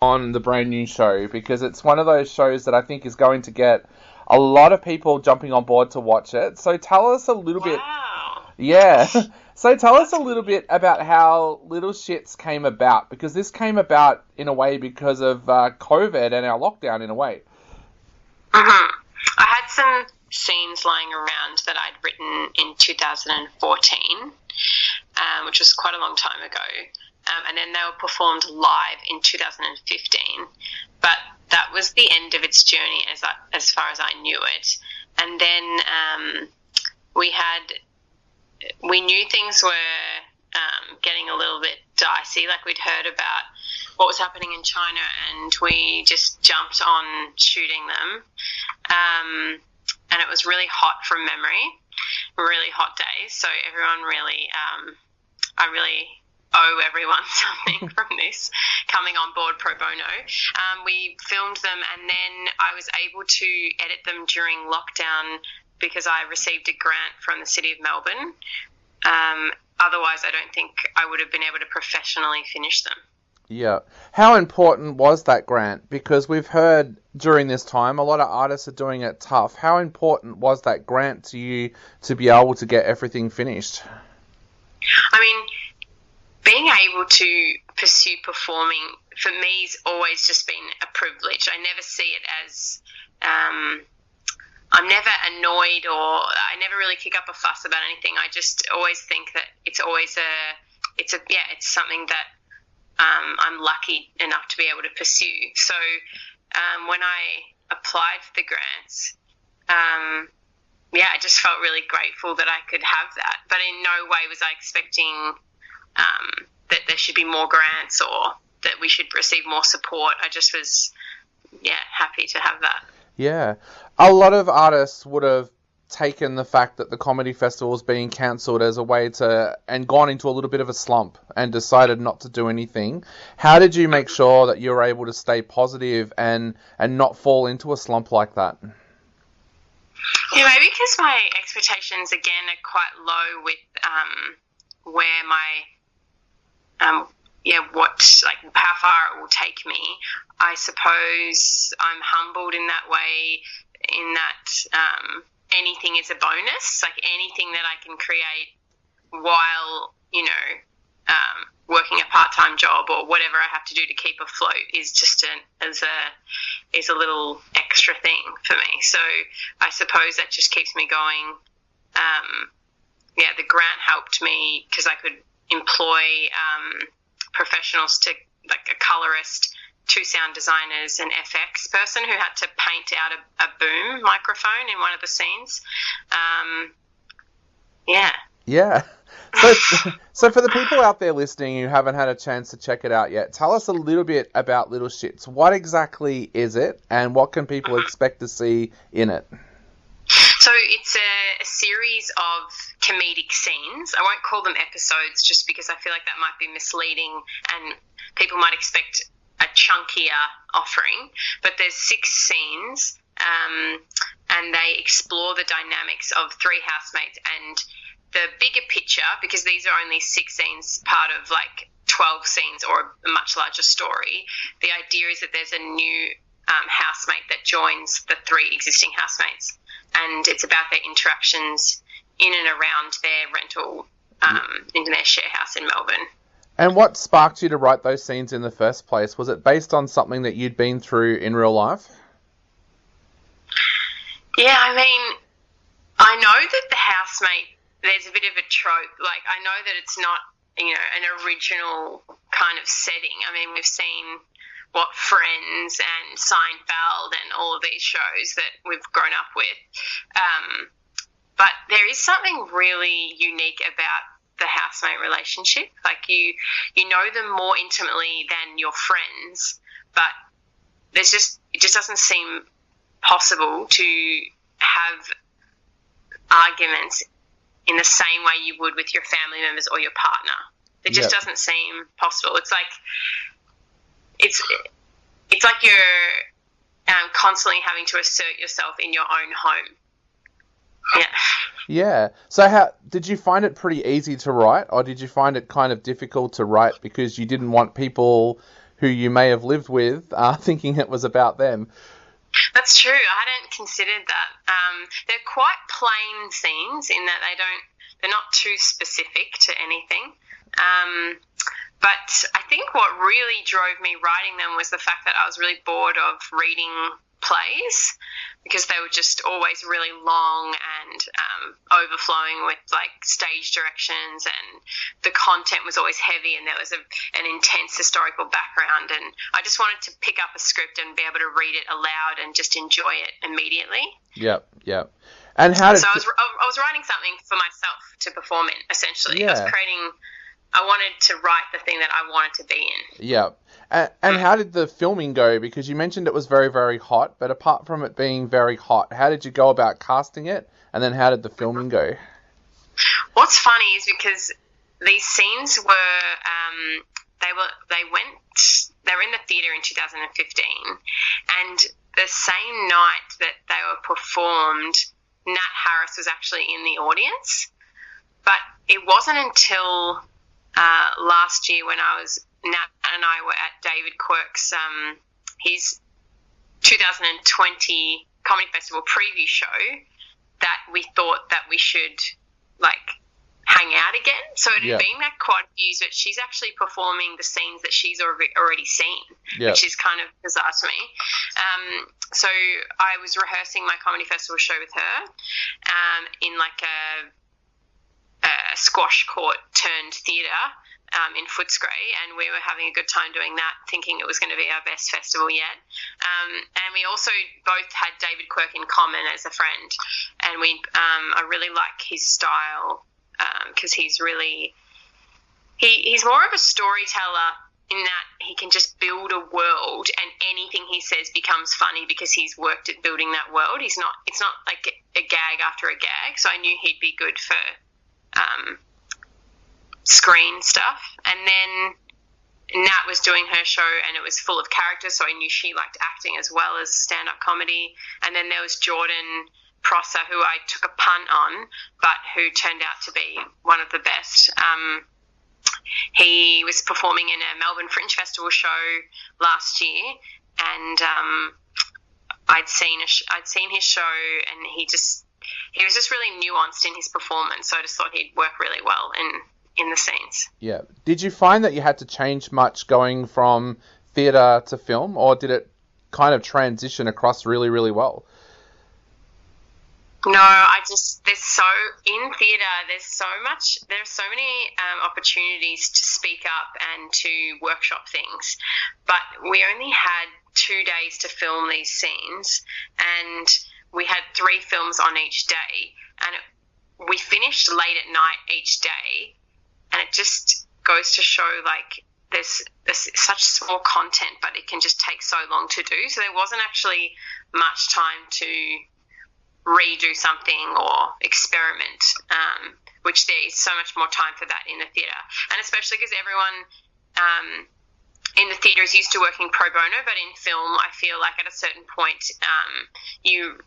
on the brand new show because it's one of those shows that I think is going to get a lot of people jumping on board to watch it. So tell us a little bit. Wow. Yeah. So tell us a little bit about how Little Shits came about, because this came about in a way because of COVID and our lockdown in a way. I had some scenes lying around that I'd written in 2014, which was quite a long time ago. And then they were performed live in 2015. But that was the end of its journey as far as I knew it. And then we knew things were getting a little bit dicey. Like, we'd heard about what was happening in China, and we just jumped on shooting them. And it was really hot from memory, really hot days. So everyone really, I really owe everyone something from this, coming on board pro bono. We filmed them, and then I was able to edit them during lockdown because I received a grant from the City of Melbourne. Otherwise, I don't think I would have been able to professionally finish them. Yeah. How important was that grant? Because we've heard during this time a lot of artists are doing it tough. How important was that grant to you to be able to get everything finished? I mean, being able to pursue performing for me has always just been a privilege. I never see it as I'm never annoyed, or I never really kick up a fuss about anything. I just always think that it's something that I'm lucky enough to be able to pursue. So when I applied for the grants, I just felt really grateful that I could have that. But in no way was I expecting that there should be more grants or that we should receive more support. I just was, happy to have that. Yeah. A lot of artists would have taken the fact that the comedy festival was being cancelled as a way to, and gone into a little bit of a slump and decided not to do anything. How did you make sure that you were able to stay positive and not fall into a slump like that? Yeah, maybe because my expectations, again, are quite low with where my how far it will take me. I suppose I'm humbled in that way, in that anything is a bonus. Like, anything that I can create while, working a part-time job or whatever I have to do to keep afloat is just a little extra thing for me. So I suppose that just keeps me going. The grant helped me because I could employ professionals to, like, a colorist, 2 sound designers, an FX person who had to paint out a boom microphone in one of the scenes. Yeah. So for the people out there listening who haven't had a chance to check it out yet, tell us a little bit about Little Shits. What exactly is it, and what can people expect to see in it? So it's a series of comedic scenes. I won't call them episodes just because I feel like that might be misleading and people might expect a chunkier offering. But there's 6 scenes and they explore the dynamics of 3 housemates and the bigger picture, because these are only 6 scenes, part of like 12 scenes or a much larger story. The idea is that there's a new housemate that joins the 3 existing housemates, and it's about their interactions in and around their rental, in their share house in Melbourne. And what sparked you to write those scenes in the first place? Was it based on something that you'd been through in real life? Yeah, I mean, I know that the housemate, there's a bit of a trope. Like, I know that it's not, an original kind of setting. I mean, we've seen Friends and Seinfeld and all of these shows that we've grown up with. But there is something really unique about the housemate relationship. Like, you know them more intimately than your friends, but it just doesn't seem possible to have arguments in the same way you would with your family members or your partner. It just doesn't seem possible. It's like you're constantly having to assert yourself in your own home. Yeah. Yeah. So how did you find it pretty easy to write, or did you find it kind of difficult to write because you didn't want people who you may have lived with, thinking it was about them. That's true. I hadn't considered that. They're quite plain scenes in that they're not too specific to anything. But I think what really drove me writing them was the fact that I was really bored of reading plays, because they were just always really long and overflowing with like stage directions, and the content was always heavy, and there was an intense historical background, and I just wanted to pick up a script and be able to read it aloud and just enjoy it immediately. Yep. And how did... So I was writing something for myself to perform in, essentially. Yeah. I wanted to write the thing that I wanted to be in. Yeah. And how did the filming go? Because you mentioned it was very, very hot, but apart from it being very hot, how did you go about casting it? And then how did the filming go? What's funny is because these scenes were, they were in the theatre in 2015, and the same night that they were performed, Nat Harris was actually in the audience. But it wasn't until last year when Nat and I were at David Quirk's his 2020 Comedy Festival preview show that we thought that we should hang out again. So it had been quite a few years, but she's actually performing the scenes that she's already seen, which is kind of bizarre to me. So I was rehearsing my Comedy Festival show with her in a squash court turned theatre in Footscray, and we were having a good time doing that, thinking it was going to be our best festival yet. And we also both had David Quirk in common as a friend, and I really like his style because he's more of a storyteller in that he can just build a world, and anything he says becomes funny because he's worked at building that world. It's not like a gag after a gag, so I knew he'd be good for screen stuff. And then Nat was doing her show, and it was full of characters, so I knew she liked acting as well as stand-up comedy. And then there was Jordan Prosser, who I took a punt on, but who turned out to be one of the best. He was performing in a Melbourne Fringe Festival show last year, and I'd seen his show, and he was just really nuanced in his performance, so I just thought he'd work really well in the scenes. Yeah. Did you find that you had to change much going from theatre to film, or did it kind of transition across really, really well? No, in theatre, there's so many opportunities to speak up and to workshop things, but we only had 2 days to film these scenes, and we had 3 films on each day, and we finished late at night each day, and it just goes to show there's such small content, but it can just take so long to do. So there wasn't actually much time to redo something or experiment, which there is so much more time for that in the theatre, and especially because everyone in the theatre is used to working pro bono, but in film I feel like at a certain point you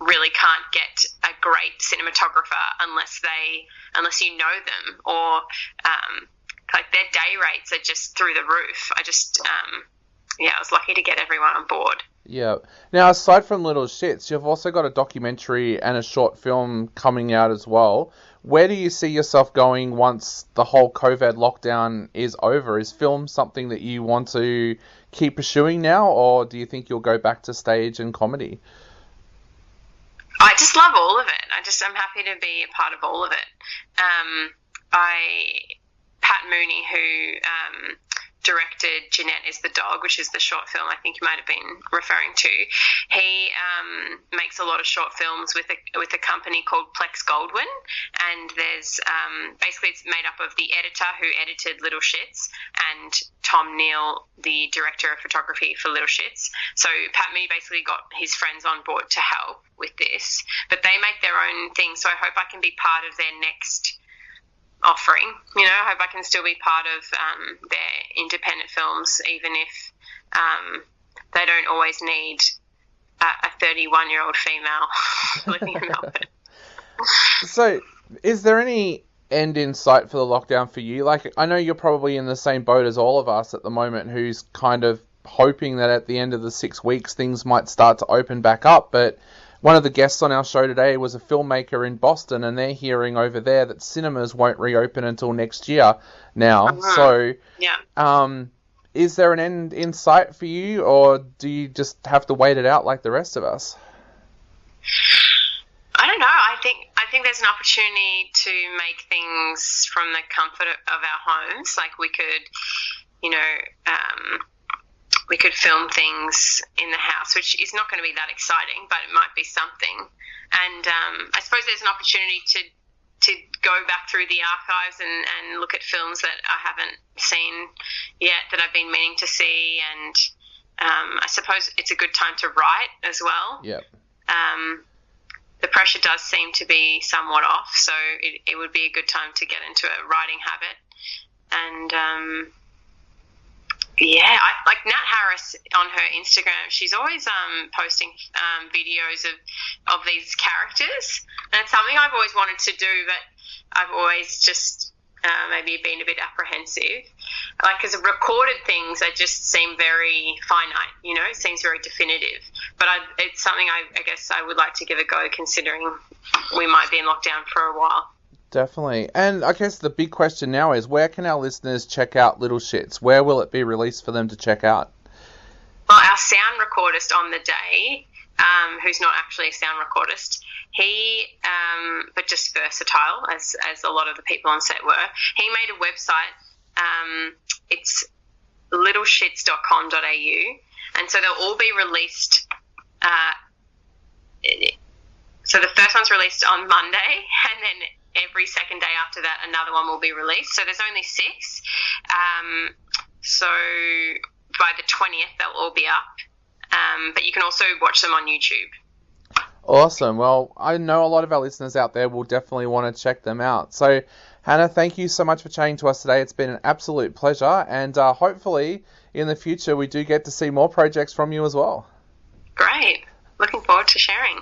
really can't get a great cinematographer unless you know them, or their day rates are just through the roof. I was lucky to get everyone on board. Yeah. Now, aside from Little Shits, you've also got a documentary and a short film coming out as well. Where do you see yourself going once the whole COVID lockdown is over? Is film something that you want to keep pursuing now, or do you think you'll go back to stage and comedy? I just love all of it. I'm happy to be a part of all of it. Pat Mooney, who directed Jeanette is the Dog, which is the short film I think you might have been referring to. He makes a lot of short films with a company called Plex Goldwyn, and there's basically it's made up of the editor who edited Little Shits and Tom Neal, the director of photography for Little Shits. So Pat Mooney basically got his friends on board to help with this, but they make their own thing, so I hope I can be part of their next offering. I hope I can still be part of their independent films, even if they don't always need a 31-year-old female living in Melbourne. So, is there any end in sight for the lockdown for you? Like, I know you're probably in the same boat as all of us at the moment, who's kind of hoping that at the end of the 6 weeks things might start to open back up. But one of the guests on our show today was a filmmaker in Boston, and they're hearing over there that cinemas won't reopen until next year now. Uh-huh. So, yeah. Is there an end in sight for you, or do you just have to wait it out like the rest of us? I don't know. I think there's an opportunity to make things from the comfort of our homes. Like we could, we could film things in the house, which is not going to be that exciting, but it might be something. And I suppose there's an opportunity to go back through the archives and look at films that I haven't seen yet that I've been meaning to see. And I suppose it's a good time to write as well. Yep. The pressure does seem to be somewhat off, so it would be a good time to get into a writing habit. And like Nat Harris on her Instagram, she's always posting videos of these characters, and it's something I've always wanted to do, but I've always just maybe been a bit apprehensive. Like, because recorded things, they just seem very finite, it seems very definitive. But it's something I guess I would like to give a go, considering we might be in lockdown for a while. Definitely. And I guess the big question now is, where can our listeners check out Little Shits? Where will it be released for them to check out? Well, our sound recordist on the day, who's not actually a sound recordist, he, but just versatile, as a lot of the people on set were, he made a website. It's littleshits.com.au, and so they'll all be released. So the first one's released on Monday, and then every second day after that, another one will be released. So there's only 6. So by the 20th, they'll all be up. But you can also watch them on YouTube. Awesome. Well, I know a lot of our listeners out there will definitely want to check them out. So, Hannah, thank you so much for chatting to us today. It's been an absolute pleasure. And hopefully, in the future, we do get to see more projects from you as well. Great. Looking forward to sharing.